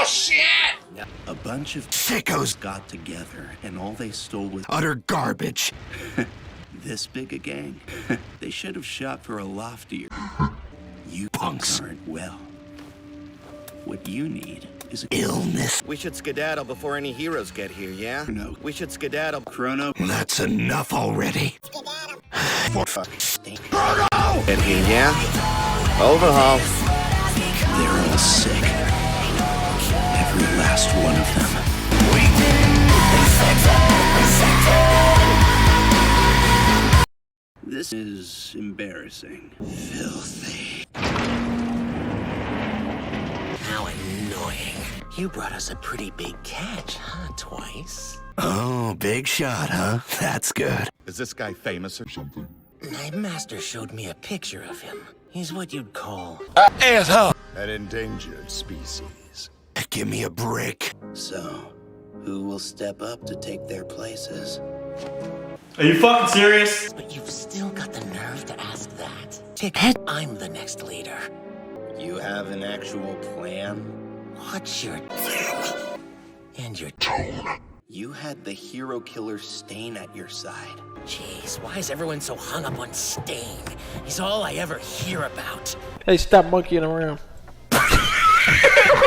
shit! A bunch of sickos got together, and all they stole was utter garbage. this big a gang. They should have shot for a loftier. You Punks aren't well. What you need is illness. We should skedaddle before any heroes get here, yeah? No. We should skedaddle. Chrono. That's enough already. For fuck's sake. Chrono! Get here, yeah? Overhaul. They're all sick. Every last one of them. This is embarrassing. Filthy. How annoying. You brought us a pretty big catch, huh, Twice? Oh, big shot, huh? That's good. Is this guy famous or something? My master showed me a picture of him. He's what you'd call... asshole! An endangered species. Give me a break. So, who will step up to take their places? Are you fucking serious? But you've still got the nerve to ask that. I'm the next leader. You have an actual plan? What's your... and your... You had the hero killer Stain at your side. Jeez, why is everyone so hung up on Stain? He's all I ever hear about. Hey, stop monkeying around.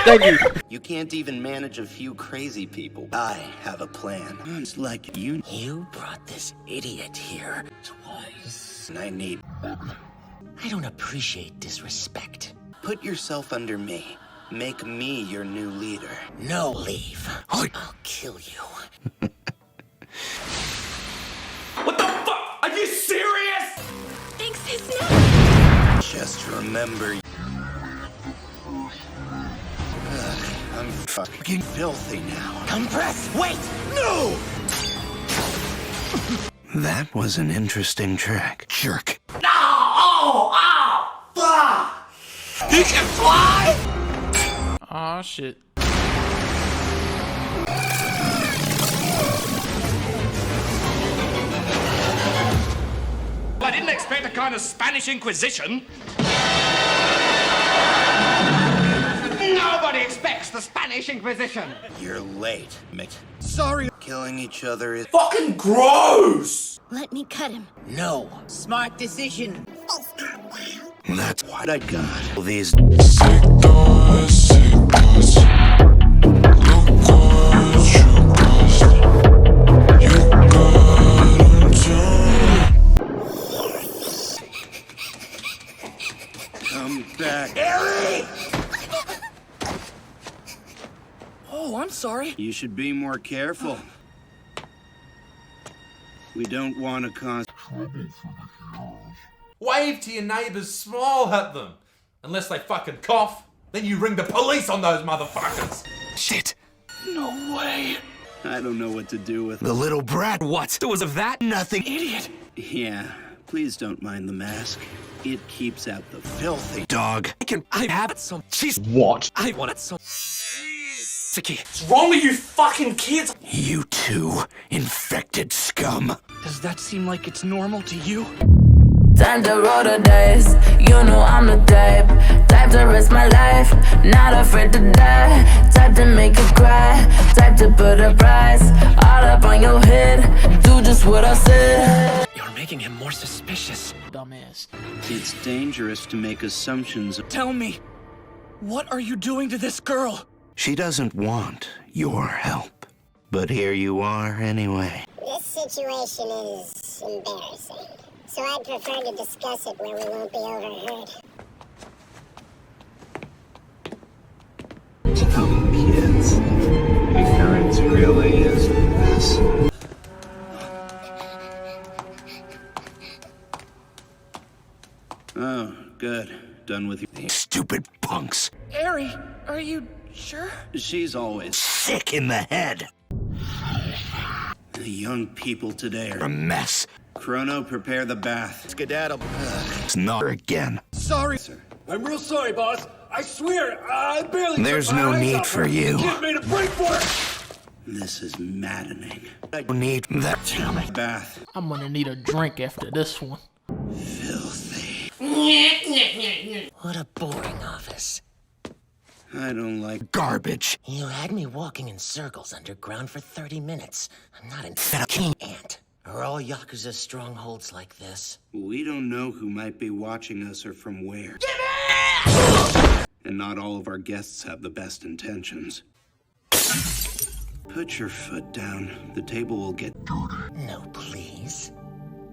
Thank you. You can't even manage a few crazy people. I have a plan. It's like you. You brought this idiot here twice. And I need. I don't appreciate disrespect. Put yourself under me. Make me your new leader. No leave. I'll kill you. What the fuck? Are you serious? Thanks, his name. Just remember. I'm fucking filthy now. Compress! Wait! No! That was an interesting trick. Jerk. No! Oh! Oh! Fuck! You can fly? Aw, shit. I didn't expect a kind of Spanish Inquisition. Nobody expects the Spanish Inquisition. You're late, Mick. Sorry. Killing each other is Fucking gross! Let me cut him. No. Smart decision. That's what I got. all these Come back. Oh, I'm sorry. You should be more careful. We don't want to cause trouble for the heroes. Wave to your neighbours, smile at them. Unless they fucking cough, then you ring the police on those motherfuckers. shit. No way. I don't know what to do with The little brat. What? There was of that? Nothing. idiot. Yeah, please don't mind the mask. It keeps out the filthy. Dog. I have some. She's What? I wanted some. Saki. What's wrong with you fucking kids? You two infected scum. Does that seem like it's normal to you? Time to roll the dice. You know I'm the type to risk my life, not afraid to die. Type to make you cry, type to put a price all up on your head. Do just what I said. You're making him more suspicious. Dumbass. It's dangerous to make assumptions. Tell me, what are you doing to this girl? She doesn't want your help. But here you are anyway. This situation is embarrassing, so I'd prefer to discuss it where we won't be overheard. Kids. Ignorance really is this. Oh, good. Done with you. Stupid punks. Ari, are you sure? She's always Sick in the head. the young people today A are. mess. Chrono, prepare the bath. Skedaddle. It's not again. Sorry. I'm real sorry, boss. I swear, I barely. There's no need for you. Made a break for it. This is maddening. No need that. Bath. I'm gonna need a drink after this one. Filthy. What a boring office. I don't like Garbage. You had me walking in circles underground for 30 minutes. I'm not an fucking ant. Are all Yakuza strongholds like this? We don't know who might be watching us or from where. And not all of our guests have the best intentions. Put your foot down. The table will get dirty. No, please.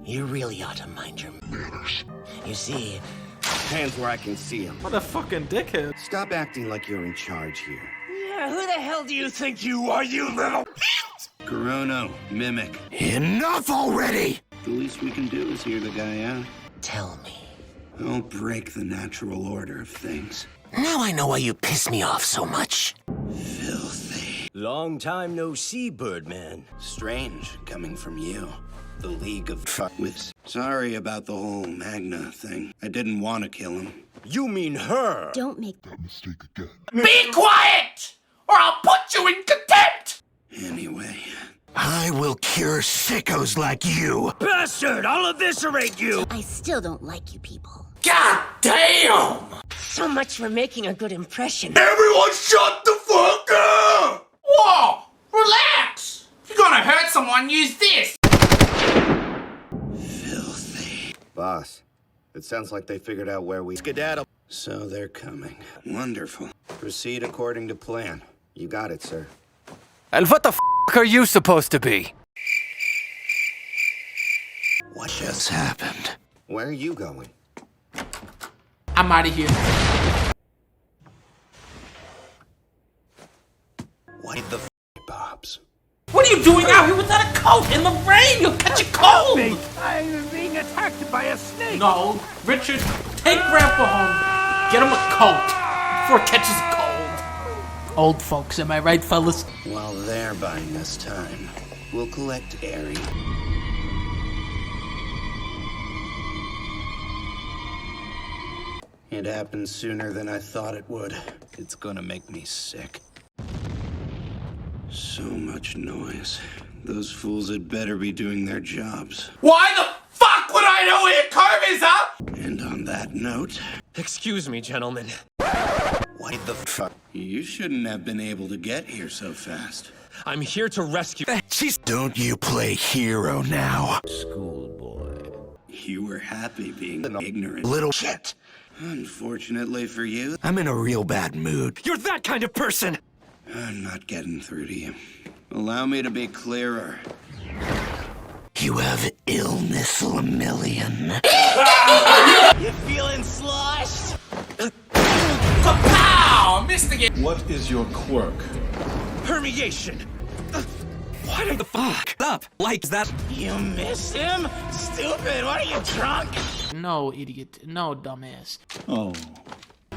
You really ought to mind your manners. You see, Hands where I can see them. What a fucking dickhead. Stop acting like you're in charge here. Yeah, who the hell do you think you are, you little... Corono, Mimic. Enough already! The least we can do is hear the guy out. tell me. I'll break the natural order of things. Now I know why you piss me off so much. Filthy. Long time no see, Birdman. Strange coming from you. The League of Fuckwits. Sorry about the whole Magna thing. I didn't want to kill him. You mean her? Don't make that mistake again. Be quiet! Or I'll put you in contempt! Anyway. I will cure sickos like you. Bastard! I'll eviscerate you! I still don't like you people. God damn! So much for making a good impression. Everyone shut the fuck up! Whoa! Relax! If you're gonna hurt someone, use this! Filthy. Boss, it sounds like they figured out where we skedaddle. So they're coming. Wonderful. Proceed according to plan. You got it, sir. And what the f*** are you supposed to be? What just happened? Where are you going? I'm out of here. What the f***, Bobs? What are you doing out here without a coat in the rain? You'll catch a cold! I'm being attacked by a snake. No, Richard, take Grandpa home. Get him a coat before it catches a cold. Old folks, am I right, fellas? While they're buying us time, we'll collect Airy. It happened sooner than I thought it would. It's gonna make me sick. So much noise. Those fools had better be doing their jobs. Why the fuck would I know where your curve is, huh? And on that note... Excuse me, gentlemen. What the fuck? You shouldn't have been able to get here so fast. I'm here to rescue. Don't you play hero now. Schoolboy. You were happy being ignorant. Little shit. Unfortunately for you, I'm in a real bad mood. You're that kind of person! I'm not getting through to you. Allow me to be clearer. You have illness, Lemillion. You feeling sloshed? Pow! Missed again. What is your quirk? Permeation. Why the fuck up like that? You missed him? Stupid, what are you, drunk? No, idiot. No, dumbass. Oh,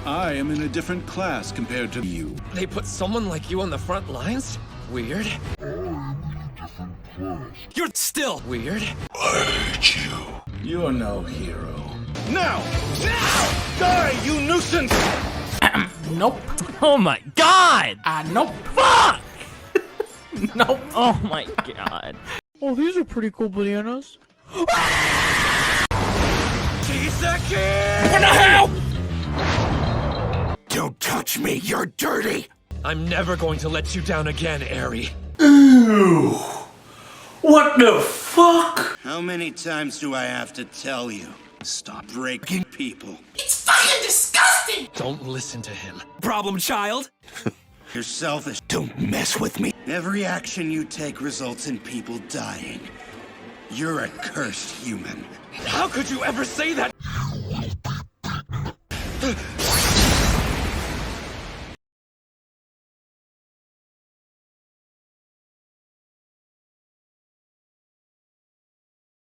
I am in a different class compared to you. They put someone like you on the front lines? Weird. You're still Weird. You're no hero. Now! Now! Die, you nuisance! Nope. Oh my god! Nope. Fuck! Nope. Oh my god. Oh, these are pretty cool bananas. CHEESE-AKI! Don't touch me, you're dirty. I'm never going to let you down again, Airy. Ew. What the fuck? How many times do I have to tell you? Stop breaking people. It's fucking disgusting! Don't listen to him. Problem child? You're selfish. Don't mess with me. Every action you take results in people dying. You're a cursed human. How could you ever say that?